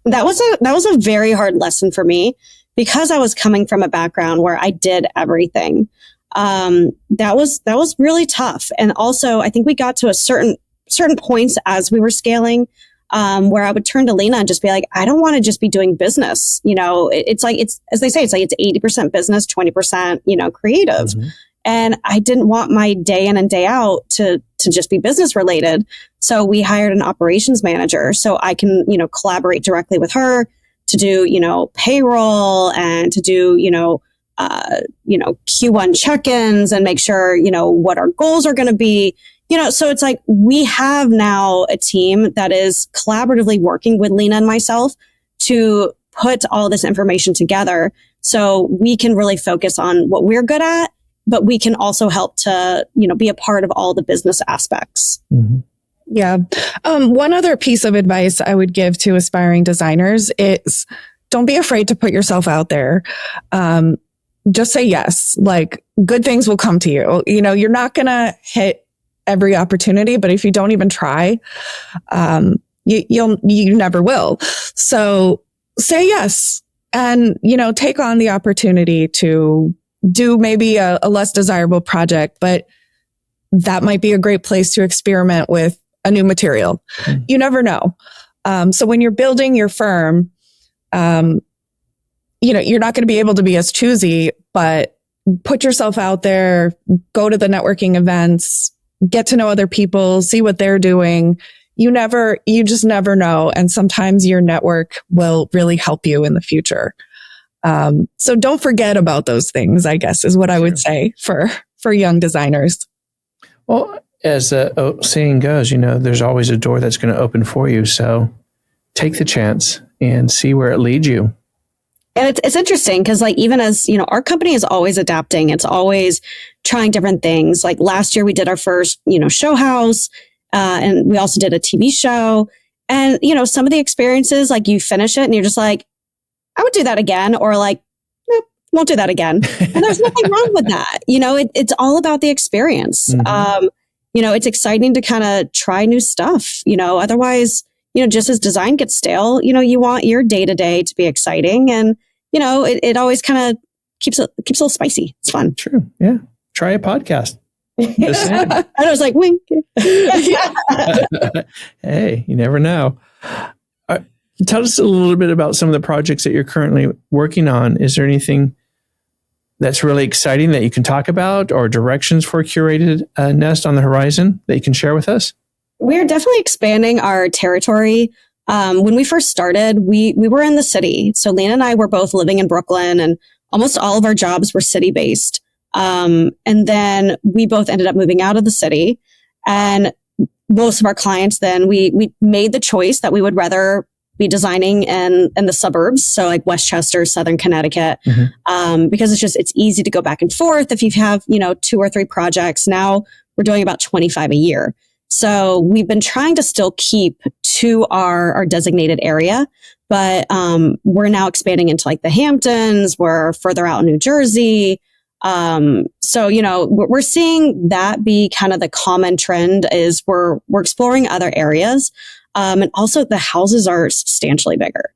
That was a very hard lesson for me, because I was coming from a background where I did everything. That was really tough. And also I think we got to a certain certain points as we were scaling, where I would turn to Lina and just be like, I don't want to just be doing business. It's as they say, it's 80% business, 20%, creative. Mm-hmm. And I didn't want my day in and day out to just be business related. So we hired an operations manager so I can, collaborate directly with her to do, payroll and to do, Q1 check-ins and make sure, what our goals are going to be, so it's like we have now a team that is collaboratively working with Lina and myself to put all this information together so we can really focus on what we're good at, but we can also help to, be a part of all the business aspects. Mm-hmm. Yeah. One other piece of advice I would give to aspiring designers is don't be afraid to put yourself out there. Just say yes. Like good things will come to you. You're not going to hit every opportunity, but if you don't even try, you never will. So say yes and, take on the opportunity to do maybe a less desirable project, but that might be a great place to experiment with a new material. Mm. You never know. So when you're building your firm, you're not going to be able to be as choosy, but put yourself out there, go to the networking events, get to know other people, see what they're doing. You just never know. And sometimes your network will really help you in the future. So don't forget about those things, I guess, is what I would say for young designers. Well, as the saying goes, there's always a door that's going to open for you. So take the chance and see where it leads you. And it's interesting because even as, our company is always adapting. It's always trying different things. Like last year we did our first, show house, and we also did a TV show. And, some of the experiences, like you finish it and you're just like, I would do that again, or like, nope, won't do that again. And there's nothing wrong with that. It's all about the experience. Mm-hmm. It's exciting to kind of try new stuff, otherwise, just as design gets stale, you want your day to day to be exciting. And, it always kind of keeps it a little spicy. It's fun. True. Yeah. Try a podcast. And I was like, wink. Hey, you never know. Tell us a little bit about some of the projects that you're currently working on. Is there anything that's really exciting that you can talk about, or directions for Curated Nest on the horizon that you can share with us? We're definitely expanding our territory. When we first started, we were in the city. So Lina and I were both living in Brooklyn, and almost all of our jobs were city-based. And then we both ended up moving out of the city. And most of our clients then, we made the choice that we would rather be designing in the suburbs. So like Westchester, Southern Connecticut, mm-hmm. Because it's easy to go back and forth. If you have, 2 or 3 projects, now we're doing about 25 a year. So we've been trying to still keep to our designated area, but, we're now expanding into like the Hamptons. We're further out in New Jersey. So, we're seeing that be kind of the common trend is we're exploring other areas. And also the houses are substantially bigger,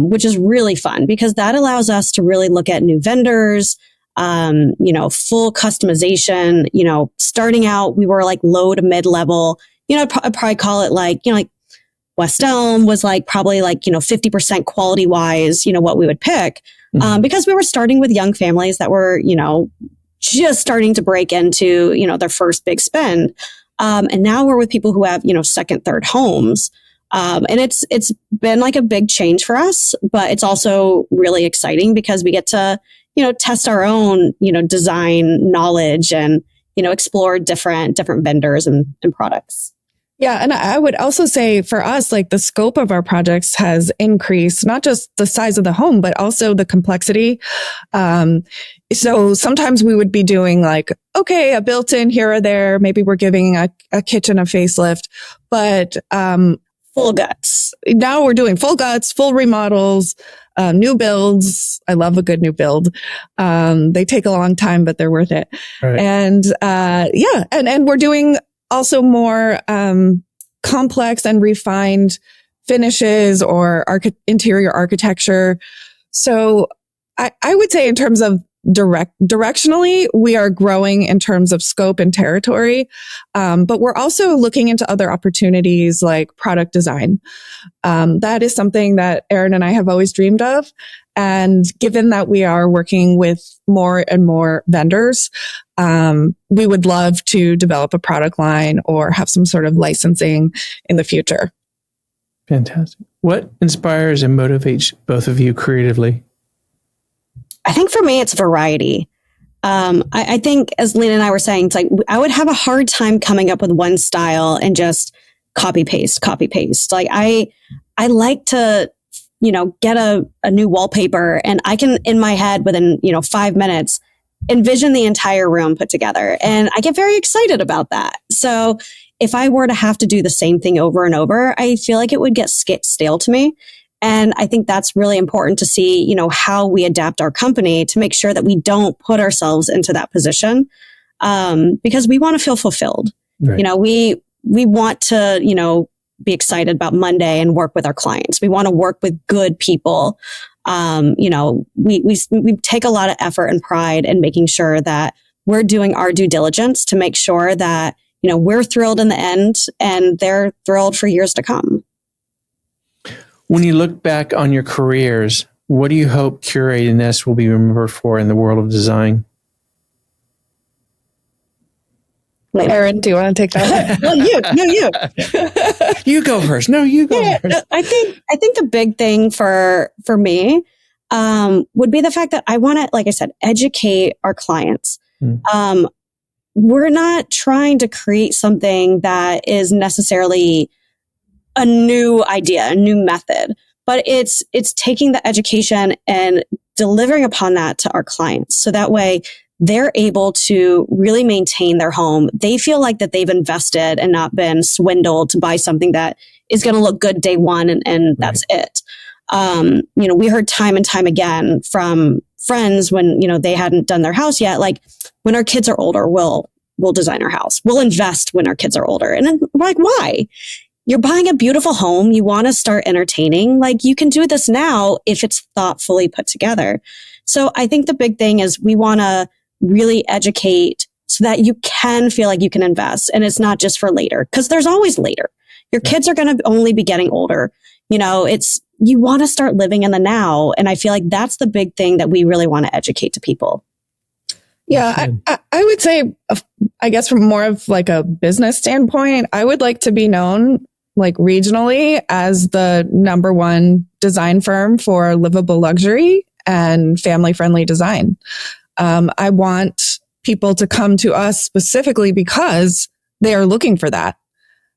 which is really fun because that allows us to really look at new vendors, full customization. Starting out, we were like low to mid level, I'd probably call it like West Elm was like probably like, 50% quality wise, what we would pick, because we were starting with young families that were, just starting to break into, their first big spend. And now we're with people who have, second, third homes. And it's been like a big change for us, but it's also really exciting because we get to, test our own, design knowledge and, explore different vendors and products. Yeah. And I would also say for us, like the scope of our projects has increased, not just the size of the home, but also the complexity. So sometimes we would be doing like, okay, a built-in here or there. Maybe we're giving a kitchen a facelift, but, full guts. Now we're doing full guts, full remodels, new builds. I love a good new build. They take a long time, but they're worth it. Right. And, and we're doing also more, complex and refined finishes or interior architecture. So I would say in terms of directionally, we are growing in terms of scope and territory. But we're also looking into other opportunities like product design. That is something that Erin and I have always dreamed of. And given that we are working with more and more vendors, we would love to develop a product line or have some sort of licensing in the future. Fantastic. What inspires and motivates both of you creatively? I think for me, it's variety. I think, as Lina and I were saying, it's like I would have a hard time coming up with one style and just copy paste. Like I like to, get a new wallpaper, and I can, in my head, within 5 minutes, envision the entire room put together, and I get very excited about that. So if I were to have to do the same thing over and over, I feel like it would get stale to me. And I think that's really important to see, how we adapt our company to make sure that we don't put ourselves into that position, because we want to feel fulfilled. Right. We want to, be excited about Monday and work with our clients. We want to work with good people. We take a lot of effort and pride in making sure that we're doing our due diligence to make sure that, we're thrilled in the end and they're thrilled for years to come. When you look back on your careers, what do you hope Curated Nest will be remembered for in the world of design? Erin, do you want to take that? Well, you. You go first. No, you go first. I think the big thing for me would be the fact that I want to, like I said, educate our clients. We're not trying to create something that is necessarily a new idea, a new method, but it's taking the education and delivering upon that to our clients. So that way they're able to really maintain their home. They feel like that they've invested and not been swindled to buy something that is going to look good day one and that's it. We heard time and time again from friends when, they hadn't done their house yet, like, when our kids are older, we'll design our house. We'll invest when our kids are older. And then we're like, why? You're buying a beautiful home. You want to start entertaining. Like, you can do this now if it's thoughtfully put together. So I think the big thing is we want to really educate so that you can feel like you can invest. And it's not just for later, because there's always later. Your kids are going to only be getting older. You want to start living in the now. And I feel like that's the big thing that we really want to educate to people. Yeah, I would say, I guess from more of like a business standpoint, I would like to be known like regionally as the number one design firm for livable luxury and family-friendly design. I want people to come to us specifically because they are looking for that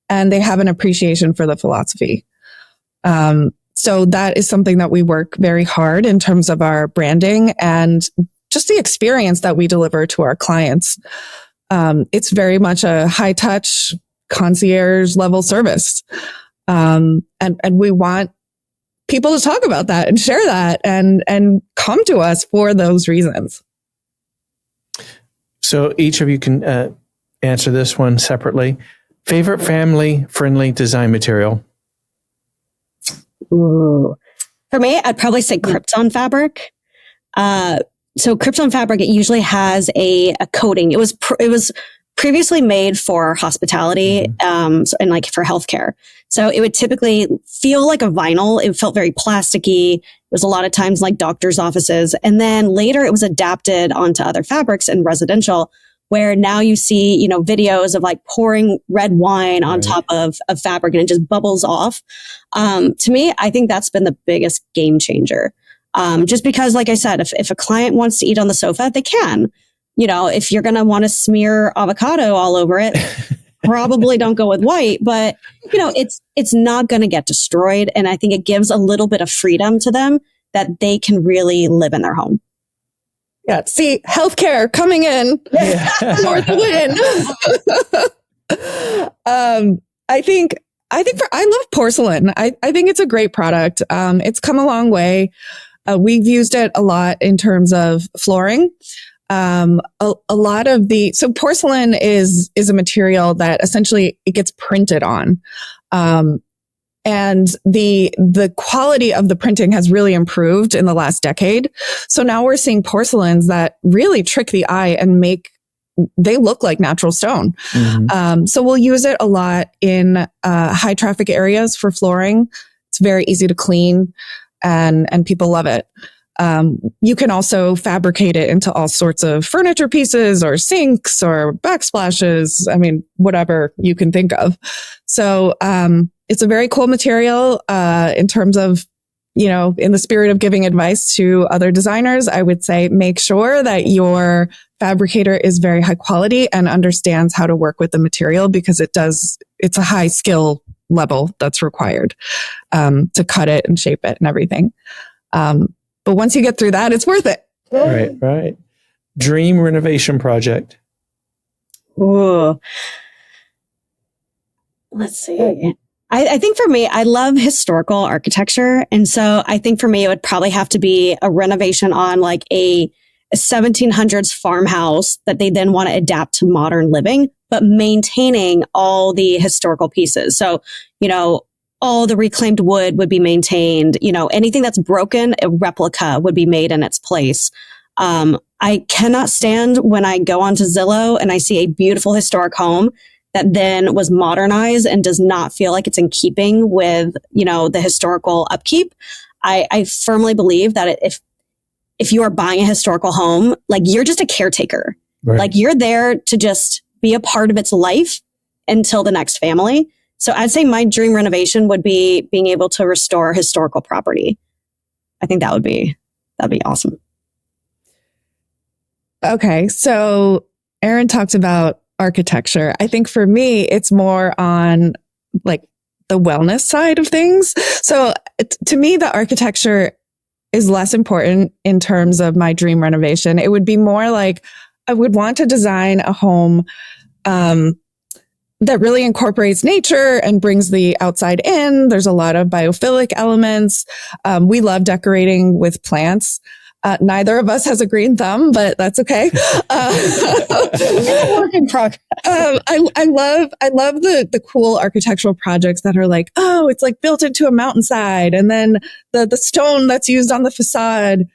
and they have an appreciation for the philosophy. So that is something that we work very hard in terms of our branding and just the experience that we deliver to our clients. It's very much a high touch concierge level service. And we want people to talk about that and share that and come to us for those reasons. So each of you can answer this one separately. Favorite family-friendly design material? Ooh. For me, I'd probably say Krypton fabric. So Krypton fabric, it usually has a coating. It was previously made for hospitality, and like for healthcare. So it would typically feel like a vinyl. It felt very plasticky. It was a lot of times like doctors' offices. And then later it was adapted onto other fabrics in residential, where now you see, videos of like pouring red wine on top of fabric and it just bubbles off. To me, I think that's been the biggest game changer. Just because, like I said, if a client wants to eat on the sofa, they can. If you're going to want to smear avocado all over it, probably don't go with white, but it's not going to get destroyed. And I think it gives a little bit of freedom to them that they can really live in their home. Yeah. See, healthcare coming in for the win. I love porcelain. I think it's a great product. It's come a long way. We've used it a lot in terms of flooring. A lot of so porcelain is a material that essentially it gets printed on. And the quality of the printing has really improved in the last decade. So now we're seeing porcelains that really trick the eye and they look like natural stone. So we'll use it a lot in high traffic areas for flooring. It's very easy to clean and people love it. You can also fabricate it into all sorts of furniture pieces or sinks or backsplashes. I mean, whatever you can think of. So, it's a very cool material, in terms of, in the spirit of giving advice to other designers, I would say make sure that your fabricator is very high quality and understands how to work with the material, because it's a high skill level that's required, to cut it and shape it and everything. But once you get through that, it's worth it. Right. Dream renovation project. Ooh. Let's see. I think for me, I love historical architecture. And so I think for me, it would probably have to be a renovation on like a 1700s farmhouse that they then want to adapt to modern living, but maintaining all the historical pieces. So, all the reclaimed wood would be maintained. Anything that's broken, a replica would be made in its place. I cannot stand when I go onto Zillow and I see a beautiful historic home that then was modernized and does not feel like it's in keeping with, the historical upkeep. I firmly believe that if you are buying a historical home, like you're just a caretaker, right? Like you're there to just be a part of its life until the next family. So I'd say my dream renovation would be being able to restore historical property. I think that'd be awesome. Okay. So Erin talked about architecture. I think for me, it's more on like the wellness side of things. So to me, the architecture is less important in terms of my dream renovation. It would be more like I would want to design a home that really incorporates nature and brings the outside in. There's a lot of biophilic elements. We love decorating with plants. Neither of us has a green thumb, but that's okay. Work in progress. I love the cool architectural projects that are like, oh, it's like built into a mountainside, and then the stone that's used on the facade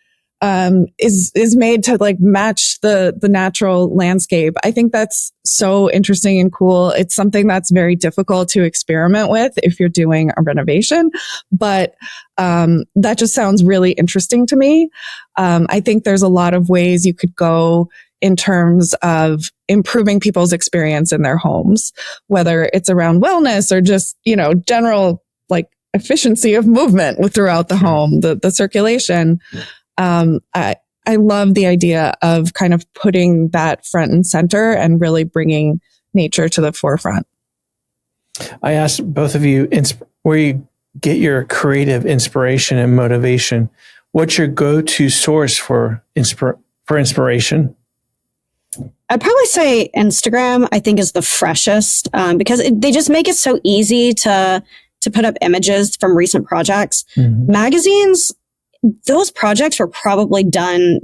is made to like match the natural landscape. I think that's so interesting and cool. It's something that's very difficult to experiment with if you're doing a renovation, but that just sounds really interesting to me. I think there's a lot of ways you could go in terms of improving people's experience in their homes, whether it's around wellness or just, general like efficiency of movement throughout the home, the circulation. I love the idea of kind of putting that front and center and really bringing nature to the forefront. I asked both of you where you get your creative inspiration and motivation. What's your go-to source for inspiration? I'd probably say Instagram, I think, is the freshest, because they just make it so easy to put up images from recent projects. Mm-hmm. Magazines, those projects were probably done,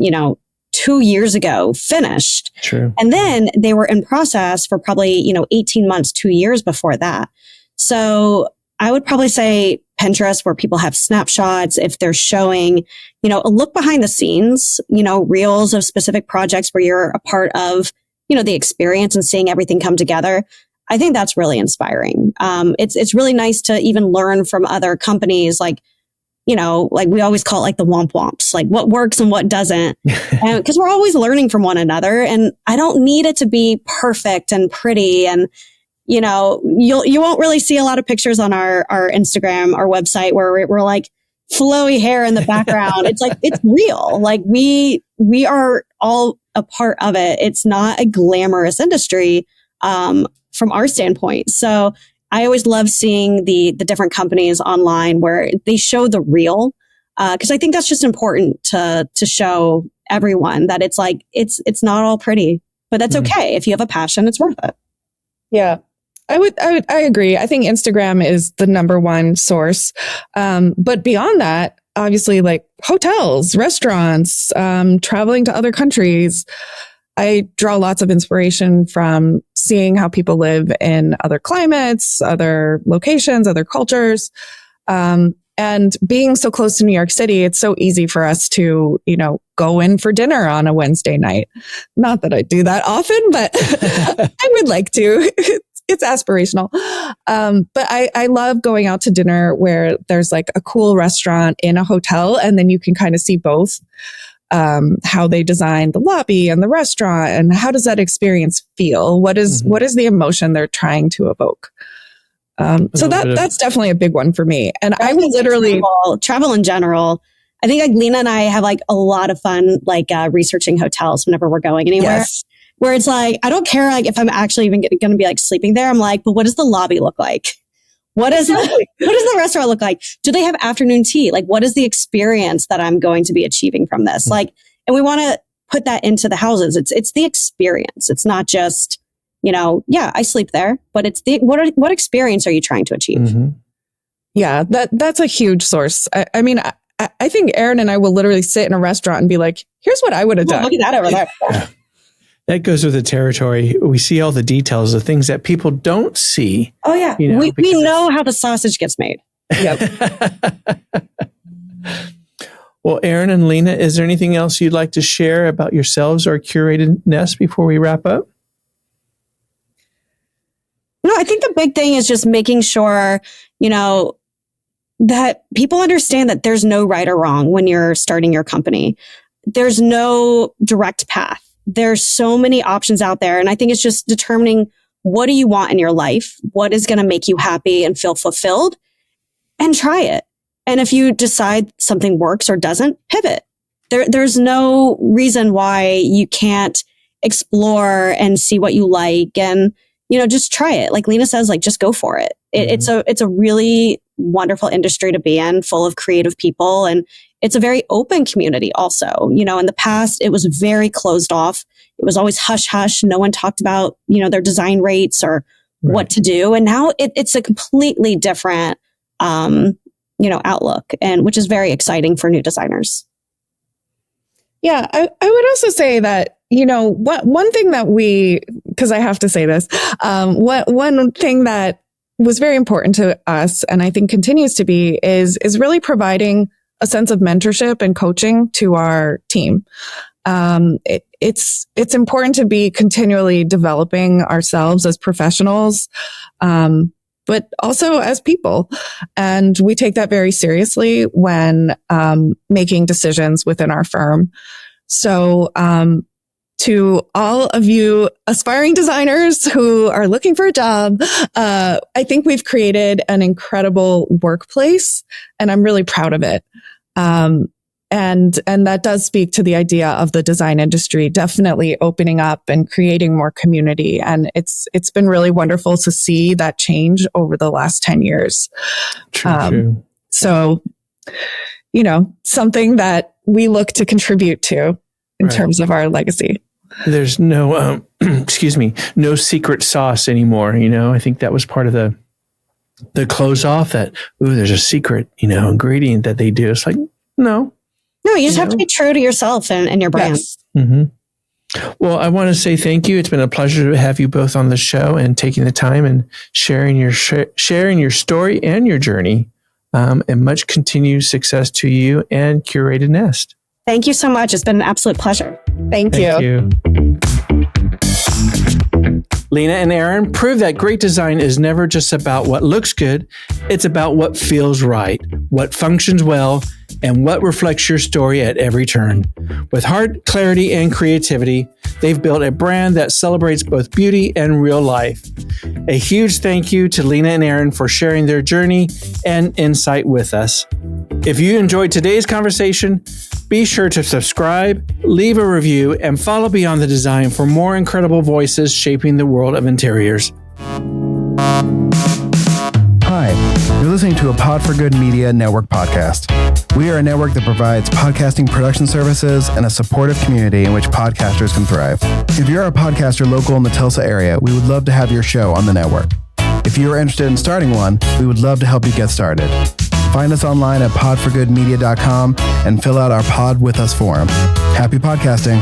2 years ago, finished. True. And then they were in process for probably, 18 months, 2 years before that. So I would probably say Pinterest, where people have snapshots, if they're showing, a look behind the scenes, reels of specific projects where you're a part of, the experience and seeing everything come together. I think that's really inspiring. It's really nice to even learn from other companies, like we always call it like the womp womps, like what works and what doesn't. And because we're always learning from one another, and I don't need it to be perfect and pretty. And, you won't really see a lot of pictures on our Instagram, our website, where we're like flowy hair in the background. It's like, it's real. Like we are all a part of it. It's not a glamorous industry, from our standpoint. So I always love seeing the different companies online where they show the real, because I think that's just important to show everyone that it's like it's not all pretty, but that's okay. If you have a passion, it's worth it. Yeah, I agree. I think Instagram is the number one source, but beyond that, obviously, like hotels, restaurants, traveling to other countries. I draw lots of inspiration from seeing how people live in other climates, other locations, other cultures. And being so close to New York City, it's so easy for us to, go in for dinner on a Wednesday night. Not that I do that often, but I would like to. It's aspirational. But I love going out to dinner where there's like a cool restaurant in a hotel, and then you can kind of see both. How they design the lobby and the restaurant, and how does that experience feel? What is the emotion they're trying to evoke? So that's definitely a big one for me. And I will literally travel in general. I think like Lina and I have like a lot of fun, like researching hotels whenever we're going anywhere. Yes. Where it's like, I don't care like if I'm actually even going to be like sleeping there. I'm like, but what does the lobby look like? What does the restaurant look like? Do they have afternoon tea? Like, what is the experience that I'm going to be achieving from this? Like, and we want to put that into the houses. It's the experience. It's not just, I sleep there, but it's what experience are you trying to achieve? Mm-hmm. Yeah, that's a huge source. I mean, I think Erin and I will literally sit in a restaurant and be like, here's what I would have done. Look at that over there. Yeah. That goes with the territory. We see all the details, the things that people don't see. Oh, yeah. We know how the sausage gets made. Yep. Well, Erin and Lina, is there anything else you'd like to share about yourselves or Curated Nest before we wrap up? No, I think the big thing is just making sure, that people understand that there's no right or wrong when you're starting your company. There's no direct path. There's so many options out there. And I think it's just determining, what do you want in your life? What is going to make you happy and feel fulfilled? And try it. And if you decide something works or doesn't, pivot. There's no reason why you can't explore and see what you like, and, just try it. Like Lina says, like, just go for it. It's a really wonderful industry to be in, full of creative people. And it's a very open community also. In the past, it was very closed off. It was always hush hush. No one talked about, their design rates or what to do. And now it's a completely different, outlook, and which is very exciting for new designers. Yeah, I would also say that, one thing that because I have to say this, one thing that was very important to us, and I think continues to be, is really providing a sense of mentorship and coaching to our team. It's important to be continually developing ourselves as professionals, but also as people. And we take that very seriously when making decisions within our firm. So, to all of you aspiring designers who are looking for a job, I think we've created an incredible workplace, and I'm really proud of it. And that does speak to the idea of the design industry definitely opening up and creating more community. And it's been really wonderful to see that change over the last 10 years. True. So, something that we look to contribute to in terms of our legacy. There's no, no secret sauce anymore. I think that was part of the close off, that, there's a secret, ingredient that they do. It's like, no, you just have to be true to yourself and your brand. Yes. Mm-hmm. Well, I want to say thank you. It's been a pleasure to have you both on the show and taking the time and sharing your story and your journey. And much continued success to you and Curated Nest. Thank you so much. It's been an absolute pleasure. Thank you. Lina and Erin prove that great design is never just about what looks good. It's about what feels right, what functions well, and what reflects your story at every turn. With heart, clarity, and creativity, they've built a brand that celebrates both beauty and real life. A huge thank you to Lina and Erin for sharing their journey and insight with us. If you enjoyed today's conversation, be sure to subscribe, leave a review, and follow Beyond the Design for more incredible voices shaping the world of interiors. Hi, you're listening to a Pod for Good Media Network podcast. We are a network that provides podcasting production services and a supportive community in which podcasters can thrive. If you're a podcaster local in the Tulsa area, we would love to have your show on the network. If you are interested in starting one, we would love to help you get started. Find us online at podforgoodmedia.com and fill out our Pod With Us form. Happy podcasting.